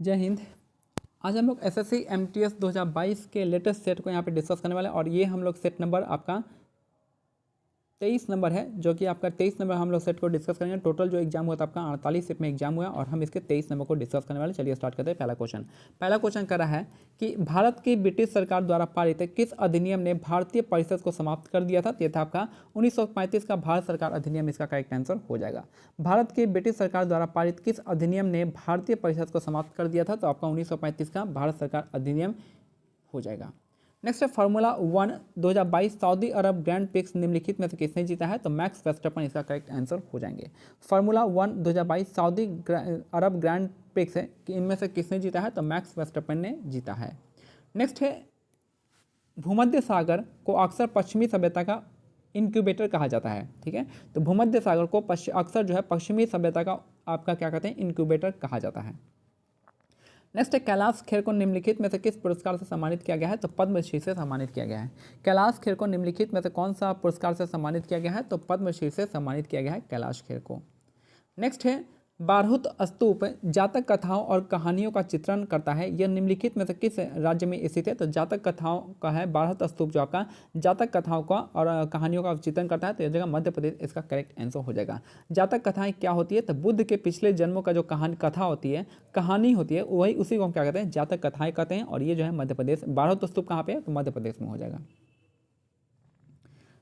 जय हिंद। आज हम लोग एसएससी एमटीएस 2022 के लेटेस्ट सेट को यहाँ पे डिस्कस करने वाले हैं और ये हम लोग सेट नंबर आपका 23 नंबर है, जो कि आपका 23 नंबर हम लोग सेट को डिस्कस करेंगे। टोटल जो एग्जाम हुआ था आपका 48 सेट में एग्जाम हुआ और हम इसके 23 नंबर को डिस्कस करने वाले। चलिए स्टार्ट करते हैं। पहला क्वेश्चन कर रहा है कि भारत की ब्रिटिश सरकार द्वारा पारित किस अधिनियम ने भारतीय परिषद को समाप्त कर दिया था। ये था आपका 1935 का भारत सरकार अधिनियम, इसका करेक्ट आंसर हो जाएगा। भारत की ब्रिटिश सरकार द्वारा पारित किस अधिनियम ने भारतीय परिषद को समाप्त कर दिया था, तो आपका 1935 का भारत सरकार अधिनियम हो जाएगा। नेक्स्ट है फार्मूला 1 2022 सऊदी अरब ग्रैंड प्रिक्स निम्नलिखित में से किसने जीता है, तो मैक्स वर्स्टेपन इसका करेक्ट आंसर हो जाएंगे। फार्मूला 1 2022 सऊदी अरब ग्रैंड प्रिक्स है कि इनमें से किसने जीता है, तो मैक्स वर्स्टेपन ने जीता है। नेक्स्ट है भूमध्य सागर को अक्सर पश्चिमी सभ्यता का इनक्यूबेटर कहा जाता है। ठीक है, तो भूमध्य सागर को अक्सर जो है पश्चिमी सभ्यता का आपका क्या कहते हैं, इनक्यूबेटर कहा जाता है। नेक्स्ट है कैलाश खेर को निम्नलिखित में से किस पुरस्कार से सम्मानित किया गया है, तो पद्मश्री से सम्मानित किया गया है। कैलाश खेर को निम्नलिखित में से कौन सा पुरस्कार से सम्मानित किया गया है, तो पद्मश्री से सम्मानित किया गया है कैलाश खेर को। नेक्स्ट है बारहुत स्तूप जातक कथाओं और कहानियों का चित्रण करता है, यह निम्नलिखित में से किस राज्य में स्थित है, तो जातक कथाओं का है बारहुत स्तूप जो आपका जातक कथाओं का और कहानियों का चित्रण करता है, तो यह जगह मध्य प्रदेश इसका करेक्ट आंसर हो जाएगा। जातक कथाएं क्या होती है, तो बुद्ध के पिछले जन्मों का जो कथा होती है, कहानी होती है, वही उसी को हम क्या कहते हैं, जातक कथाएं कहते हैं। और ये जो है मध्य प्रदेश, बारहुत स्तूप कहाँ पे है, तो मध्य प्रदेश में हो जाएगा।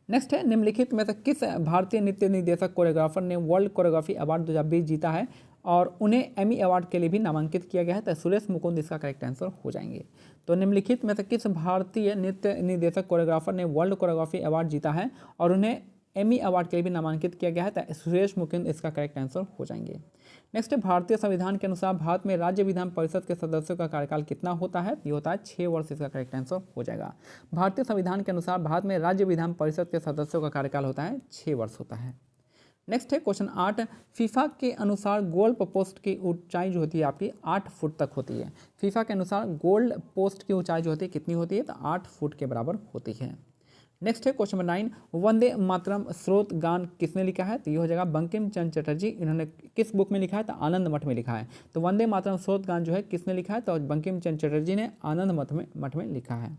नेक्स्ट है निम्नलिखित में से किस भारतीय नृत्य निर्देशक कोरियोग्राफर ने वर्ल्ड कोरियोग्राफी अवार्ड 2020 जीता है और उन्हें एमी अवार्ड के लिए भी नामांकित किया गया है, तो सुरेश मुकुंद इसका करेक्ट आंसर हो जाएंगे। तो निम्नलिखित में से किस भारतीय नृत्य निर्देशक कोरियोग्राफर ने वर्ल्ड कोरियोग्राफी अवार्ड जीता है और उन्हें एमी अवार्ड के लिए भी नामांकित किया गया है, तो सुरेश मुकुंद इसका करेक्ट आंसर हो जाएंगे। नेक्स्ट है भारतीय संविधान के अनुसार भारत में राज्य विधान परिषद के सदस्यों का कार्यकाल कितना होता है, ये होता है 6 वर्ष, इसका करेक्ट आंसर हो जाएगा। भारतीय संविधान के अनुसार भारत में राज्य विधान परिषद के सदस्यों का कार्यकाल होता है 6 वर्ष होता है। नेक्स्ट है क्वेश्चन 8 फीफा के अनुसार गोल पोस्ट की ऊंचाई जो होती है आपकी 8 फुट तक होती है। फीफा के अनुसार गोल पोस्ट की ऊंचाई जो होती है कितनी होती है, तो 8 फुट के बराबर होती है। नेक्स्ट है क्वेश्चन नंबर 9 वंदे मातरम स्रोत गान किसने लिखा है, तो ये हो जाएगा बंकिम चंद्र चटर्जी। इन्होंने किस बुक में लिखा है, तो आनंद मठ में लिखा है। तो वंदे मातरम स्रोत गान जो है किसने लिखा है, तो बंकिम चंद्र चटर्जी ने आनंद मठ में लिखा है।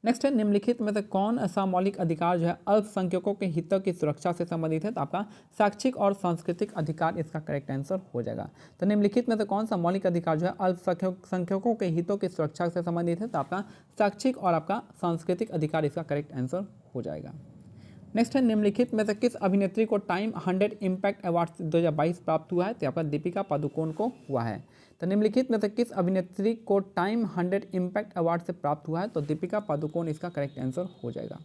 नेक्स्ट है निम्नलिखित में से कौन सा मौलिक अधिकार जो है अल्पसंख्यकों के हितों की सुरक्षा से संबंधित है, तो आपका शैक्षिक और सांस्कृतिक अधिकार इसका करेक्ट आंसर हो जाएगा। तो निम्नलिखित में से कौन सा मौलिक अधिकार जो है अल्पसंख्यकों के हितों की सुरक्षा से संबंधित है, तो आपका शैक्षिक और आपका सांस्कृतिक अधिकार इसका करेक्ट आंसर हो जाएगा। नेक्स्ट है निम्नलिखित में से किस अभिनेत्री को टाइम 100 इम्पैक्ट अवार्ड 2022 प्राप्त हुआ है, तो आपका दीपिका पादुकोण को हुआ है। तो निम्नलिखित में से किस अभिनेत्री को टाइम 100 इम्पैक्ट अवार्ड से प्राप्त हुआ है, तो दीपिका पादुकोण इसका करेक्ट आंसर हो जाएगा।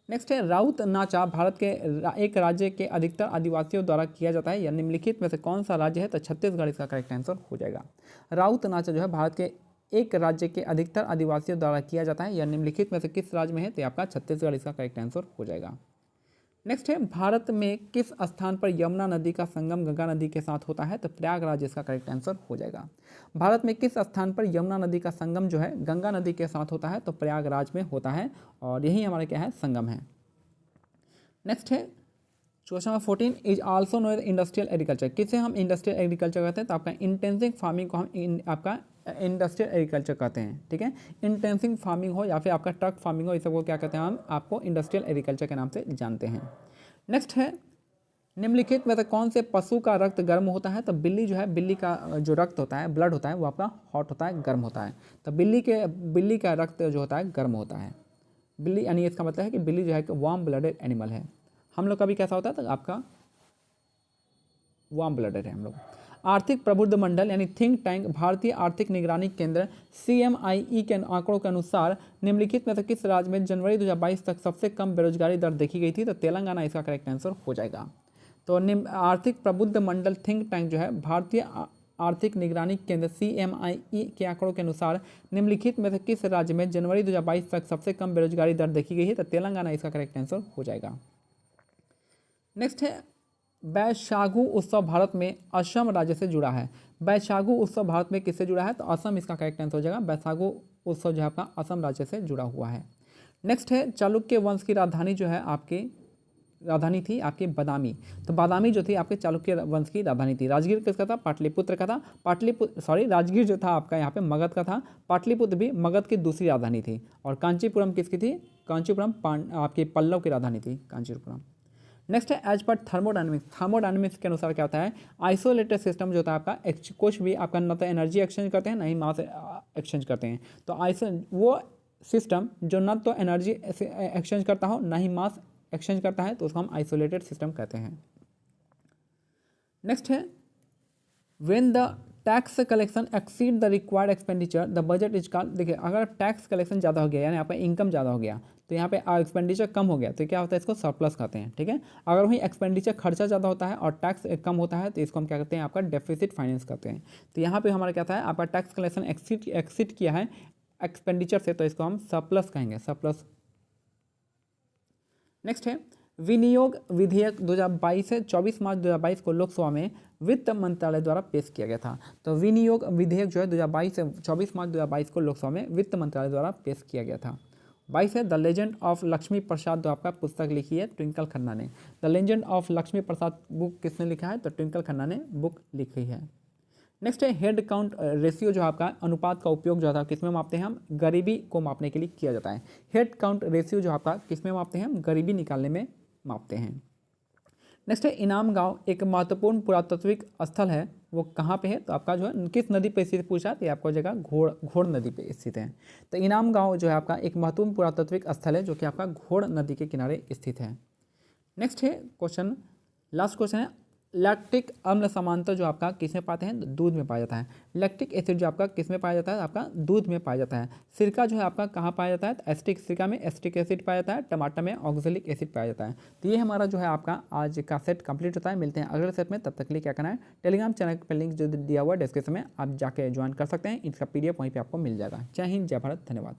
नेक्स्ट है राउत नाचा भारत के एक राज्य के अधिकतर आदिवासियों द्वारा किया जाता है, या निम्नलिखित में से कौन सा राज्य है, तो छत्तीसगढ़ इसका करेक्ट आंसर हो जाएगा। राउत नाचा जो है भारत के एक राज्य के अधिकतर आदिवासियों द्वारा किया जाता है, या निम्नलिखित में से किस राज्य में है, तो आपका छत्तीसगढ़ इसका करेक्ट आंसर हो जाएगा। नेक्स्ट है भारत में किस स्थान पर यमुना नदी का संगम गंगा नदी के साथ होता है, तो प्रयागराज इसका करेक्ट आंसर हो जाएगा। भारत में किस स्थान पर यमुना नदी का संगम जो है गंगा नदी के साथ होता है, तो प्रयागराज में होता है और यही हमारा क्या है, संगम है। नेक्स्ट है question number 14 is also known industrial agriculture, किसे हम इंडस्ट्रियल एग्रीकल्चर कहते हैं, तो आपका इंटेंसिव फार्मिंग को हम आपका इंडस्ट्रियल एग्रीकल्चर कहते हैं। ठीक है, इंटेंसिव फार्मिंग हो या फिर आपका ट्रक फार्मिंग हो, इस सबको क्या कहते हैं, हम आपको इंडस्ट्रियल एग्रीकल्चर के नाम से जानते हैं। नेक्स्ट है निम्नलिखित में से कौन से पशु का रक्त गर्म होता है, तो बिल्ली जो है, बिल्ली का जो रक्त होता है, ब्लड होता है, वो आपका हॉट होता है, गर्म होता है। तो बिल्ली का रक्त जो होता है गर्म होता है। बिल्ली यानी इसका मतलब है कि बिल्ली जो है कि वार्म ब्लडेड एनिमल है। हम लोग का भी कैसा होता है, तो आपका वार्म ब्लडेड है हम लोग। आर्थिक प्रबुद्ध मंडल यानी थिंक टैंक भारतीय आर्थिक निगरानी केंद्र CMIE के आंकड़ों के अनुसार निम्नलिखित में से किस राज्य में जनवरी 2022 तक सबसे कम बेरोजगारी दर देखी गई थी, तो तेलंगाना इसका करेक्ट आंसर हो जाएगा। तो आर्थिक प्रबुद्ध मंडल थिंक टैंक जो है भारतीय आर्थिक निगरानी केंद्र CMIE के आंकड़ों के अनुसार निम्नलिखित में से किस राज्य में जनवरी 2022 तक सबसे कम बेरोजगारी दर देखी गई है, तो तेलंगाना इसका करेक्ट आंसर हो जाएगा। नेक्स्ट है बैशागु उत्सव भारत में असम राज्य से जुड़ा है। बैशागु उत्सव भारत में किससे जुड़ा है, तो असम इसका करेक्ट आंसर हो जाएगा। बैशागु उत्सव जो है आपका असम राज्य से जुड़ा हुआ है। नेक्स्ट है चालुक्य वंश की राजधानी जो है आपकी राजधानी थी आपकी बादामी। तो बादामी जो थी आपके चालुक्य वंश की राजधानी थी। राजगीर किसका था? पाटलिपुत्र का था। राजगीर जो था आपका यहाँ पे मगध का था। पाटलिपुत्र भी मगध की दूसरी राजधानी थी। और कांचीपुरम किसकी थी? कांचीपुरम आपकी पल्लव की राजधानी थी कांचीपुरम। नेक्स्ट है एज पर थर्मोडायनेमिक्स। थर्मोडायनेमिक्स के अनुसार क्या होता है? आइसोलेटेड सिस्टम जो होता है आपका कुछ भी आपका न तो एनर्जी एक्सचेंज करते हैं ना ही मास एक्सचेंज करते हैं। तो वो सिस्टम जो न तो एनर्जी एक्सचेंज करता हो ना ही मास एक्सचेंज करता है, तो उसको हम आइसोलेटेड सिस्टम कहते हैं। नेक्स्ट है when the tax collection exceed the required expenditure the budget is called. देखिए अगर टैक्स कलेक्शन ज़्यादा हो गया यानी आपका इनकम ज़्यादा हो गया तो यहाँ पे एक्सपेंडिचर कम हो गया तो क्या होता है? इसको सरप्लस कहते हैं। ठीक है, अगर वही एक्सपेंडिचर खर्चा ज़्यादा होता है और टैक्स कम होता है तो इसको हम क्या कहते हैं? आपका डेफिसिट फाइनेंस कहते हैं। तो यहाँ पे हमारा क्या था? आपका टैक्स कलेक्शन एक्सीड किया है एक्सपेंडिचर से, तो इसको हम सरप्लस कहेंगे, सरप्लस। नेक्स्ट है विनियोग विधेयक 2022 से 24 मार्च 2022 को लोकसभा में वित्त मंत्रालय द्वारा पेश किया गया था। तो विनियोग विधेयक जो है 2022 से 24 मार्च 2022 को लोकसभा में वित्त मंत्रालय द्वारा पेश किया गया था। 22 है द लेजेंड ऑफ लक्ष्मी प्रसाद, जो आपका पुस्तक लिखी है ट्विंकल खन्ना ने। The legend of Lakshmi Prasad book किसने लिखा है? तो ट्विंकल खन्ना ने बुक लिखी है। नेक्स्ट है हेड काउंट रेशियो, जो आपका अनुपात का उपयोग जो था किसमें मापते हैं? हम गरीबी को मापने के लिए किया जाता है। हेड काउंट रेशियो जो आपका किसमें मापते हैं? हम गरीबी निकालने में मापते हैं। नेक्स्ट है इनाम गांव एक महत्वपूर्ण पुरातात्विक स्थल है, वो कहाँ पे है? तो आपका जो है किस नदी पे स्थित पूछा तो आपको जगह घोड़ नदी पे स्थित है। तो इनाम गांव जो है आपका एक महत्वपूर्ण पुरातात्विक स्थल है जो कि आपका घोड़ नदी के किनारे स्थित है। नेक्स्ट है क्वेश्चन, लास्ट क्वेश्चन है लैक्टिक अम्ल समानता जो आपका किसमें पाते हैं? दूध में पाया जाता है। लैक्टिक एसिड जो आपका किसमें पाया जाता है? आपका दूध में पाया जाता है। सिरका जो है आपका कहाँ पाया जाता है? एस्टिक सिरका में एस्टिक एसिड पाया जाता है। टमाटर में ऑक्जेलिक एसिड पाया जाता है। तो ये हमारा जो है आपका आज का सेट कंप्लीट होता है। मिलते हैं अगले सेट में, तब तक के लिए क्या करना है? टेलीग्राम चैनल पर लिंक जो दिया हुआ है डिस्क्रिप्शन में, आप जाके ज्वाइन कर सकते हैं। इसका PDF वहीं पर आपको मिल जाएगा। जय हिंद, जय भारत, धन्यवाद।